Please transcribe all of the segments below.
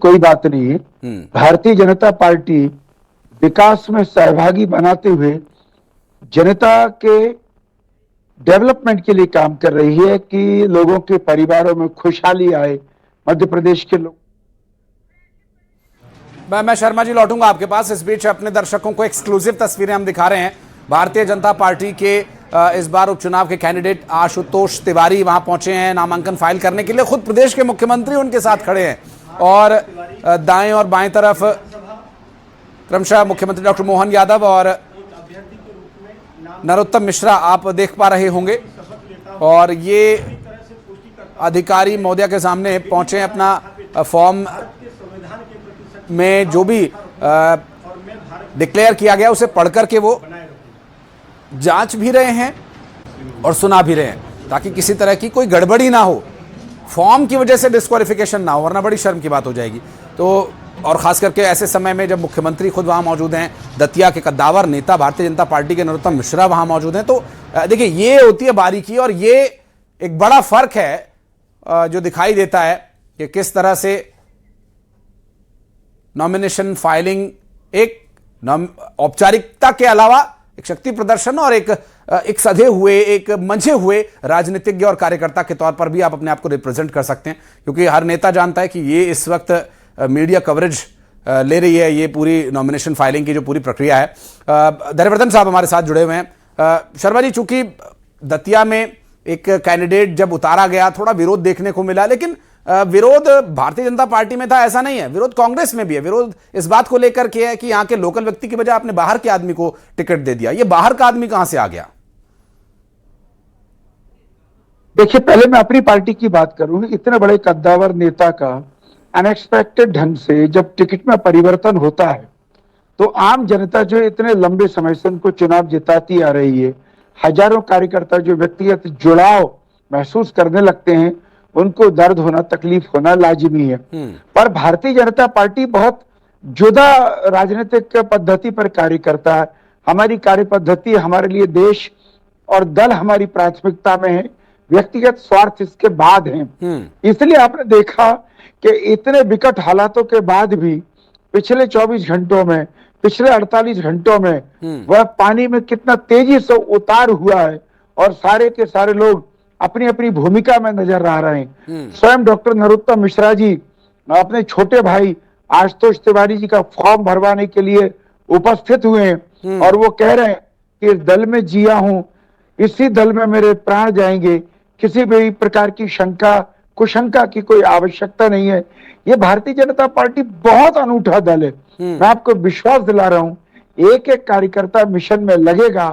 कोई बात नहीं है। भारतीय जनता पार्टी विकास में सहभागी बनाते हुए जनता के डेवलपमेंट के लिए काम कर रही है कि लोगों के परिवारों में खुशहाली आए। मध्य प्रदेश के लोग। मैं शर्मा जी लौटूंगा आपके पास। इस बीच अपने दर्शकों को एक्सक्लूसिव तस्वीरें हम दिखा रहे हैं। भारतीय जनता पार्टी के इस बार उपचुनाव के कैंडिडेट आशुतोष तिवारी वहां पहुंचे हैं नामांकन फाइल करने के लिए। खुद प्रदेश के मुख्यमंत्री उनके साथ खड़े हैं और दाएं और बाएं तरफ क्रमशः मुख्यमंत्री डॉक्टर मोहन यादव और नरोत्तम मिश्रा आप देख पा रहे होंगे। और ये अधिकारी महोदय के सामने पहुंचे अपना फॉर्म में जो भी डिक्लेयर किया गया उसे पढ़ करके वो जांच भी रहे हैं और सुना भी रहे हैं ताकि किसी तरह की कोई गड़बड़ी ना हो, फॉर्म की वजह से डिस्क्वालिफिकेशन ना हो, वरना बड़ी शर्म की बात हो जाएगी। तो और खास करके ऐसे समय में जब मुख्यमंत्री खुद वहां मौजूद हैं, दतिया के कद्दावर नेता भारतीय जनता पार्टी के नरोत्तम मिश्रा वहां मौजूद हैं, तो देखिए ये होती है बारीकी। और ये एक बड़ा फर्क है जो दिखाई देता है कि किस तरह से नॉमिनेशन फाइलिंग एक औपचारिकता के अलावा एक शक्ति प्रदर्शन और एक सधे हुए, एक मंझे हुए राजनीतिज्ञ और कार्यकर्ता के तौर पर भी आप अपने आप को रिप्रेजेंट कर सकते हैं। क्योंकि हर नेता जानता है कि ये इस वक्त मीडिया कवरेज ले रही है, ये पूरी नॉमिनेशन फाइलिंग की जो पूरी प्रक्रिया है। धैर्यवर्धन साहब हमारे साथ जुड़े हुए हैं। शर्मा जी, चूंकि दतिया में एक कैंडिडेट जब उतारा गया थोड़ा विरोध देखने को मिला, लेकिन विरोध भारतीय जनता पार्टी में था ऐसा नहीं है, विरोध कांग्रेस में भी है। विरोध इस बात को लेकर के है कि यहां के लोकल व्यक्ति की बजाय आपने बाहर के आदमी को टिकट दे दिया। ये बाहर का आदमी कहां से आ गया? देखिए, पहले मैं अपनी पार्टी की बात करूं। इतने बड़े कद्दावर नेता का अनएक्सपेक्टेड ढंग से जब टिकट में परिवर्तन होता है तो आम जनता जो इतने लंबे समय से उनको चुनाव जिताती आ रही है, हजारों कार्यकर्ता जो व्यक्तिगत जुड़ाव महसूस करने लगते हैं, उनको दर्द होना, तकलीफ होना लाजिमी है। पर भारतीय जनता पार्टी बहुत जुदा राजनीतिक पद्धति पर कार्य करता है। हमारी कार्य पद्धति हमारे लिए देश और दल हमारी प्राथमिकता में है, व्यक्तिगत स्वार्थ इसके बाद है। इसलिए आपने देखा कि इतने विकट हालातों के बाद भी पिछले 24 घंटों में, पिछले 48 घंटों में वह पानी में कितना तेजी से उतार हुआ है और सारे के सारे लोग अपनी अपनी भूमिका में नजर आ रहे हैं। स्वयं डॉक्टर नरोत्तम मिश्रा जी अपने छोटे भाई आशुतोष तिवारी जी का फॉर्म भरवाने के लिए उपस्थित हुए हैं और वो कह रहे हैं कि इस दल में जिया हूं, इसी दल में मेरे प्राण जाएंगे, किसी भी प्रकार की शंका कुशंका की कोई आवश्यकता नहीं है। ये भारतीय जनता पार्टी बहुत अनूठा दल है। मैं आपको विश्वास दिला रहा हूं, एक एक कार्यकर्ता मिशन में लगेगा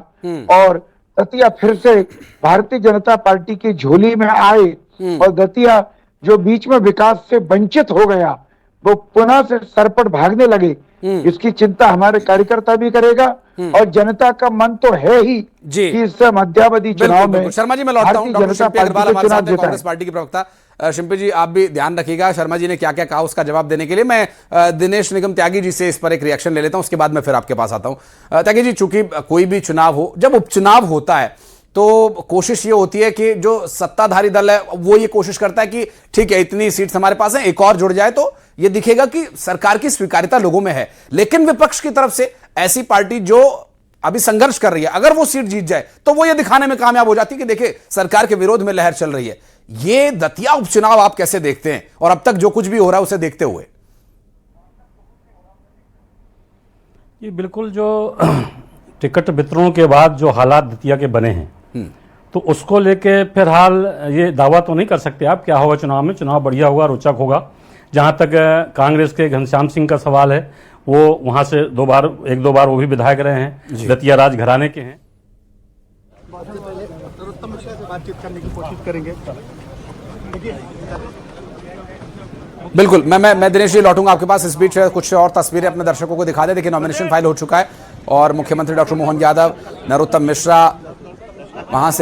और दतिया फिर से भारतीय जनता पार्टी की झोली में आए और दतिया जो बीच में विकास से वंचित हो गया वो पुनः से सरपट भागने लगे, इसकी चिंता हमारे कार्यकर्ता भी करेगा और जनता का मन तो है ही कि इस मध्यावधि चुनाव में। शर्मा जी मैं लौटता हूं, डॉक्टर शिंपी अग्रवाल हमारे साथ हैं, कांग्रेस पार्टी के प्रवक्ता। शिंपी जी आप भी ध्यान रखिएगा शर्मा जी ने क्या क्या कहा उसका जवाब देने के लिए। मैं दिनेश निगम त्यागी जी से इस पर एक रिएक्शन ले लेता हूं, उसके बाद मैं फिर आपके पास आता हूं। त्यागी जी, चूंकि कोई भी चुनाव हो, जब उपचुनाव होता है तो कोशिश ये होती है कि जो सत्ताधारी दल है वो ये कोशिश करता है कि ठीक है इतनी सीट्स हमारे पास है, एक और जुड़ जाए तो ये दिखेगा कि सरकार की स्वीकार्यता लोगों में है। लेकिन विपक्ष की तरफ से ऐसी पार्टी जो अभी संघर्ष कर रही है, अगर वो सीट जीत जाए तो वो ये दिखाने में कामयाब हो जाती है कि देखिए सरकार के विरोध में लहर चल रही है। ये दतिया उपचुनाव आप कैसे देखते हैं और अब तक जो कुछ भी हो रहा है उसे देखते हुए? ये बिल्कुल जो टिकट वितरण के बाद जो हालात दतिया के बने हैं तो उसको लेके फिलहाल ये दावा तो नहीं कर सकते आप क्या होगा चुनाव में। चुनाव बढ़िया होगा, रोचक होगा। जहां तक कांग्रेस के घनश्याम सिंह का सवाल है, वो वहां से एक दो बार वो भी विधायक रहे हैं, दतिया राज घराने के हैं। बातचीत करने की कोशिश करेंगे। बिल्कुल, मैं दिनेश जी लौटूंगा आपके पास। इस बीच कुछ और तस्वीरें अपने दर्शकों को दिखा दें। देखिए नॉमिनेशन फाइल हो चुका है और मुख्यमंत्री डॉक्टर मोहन यादव, नरोत्तम मिश्रा वहां से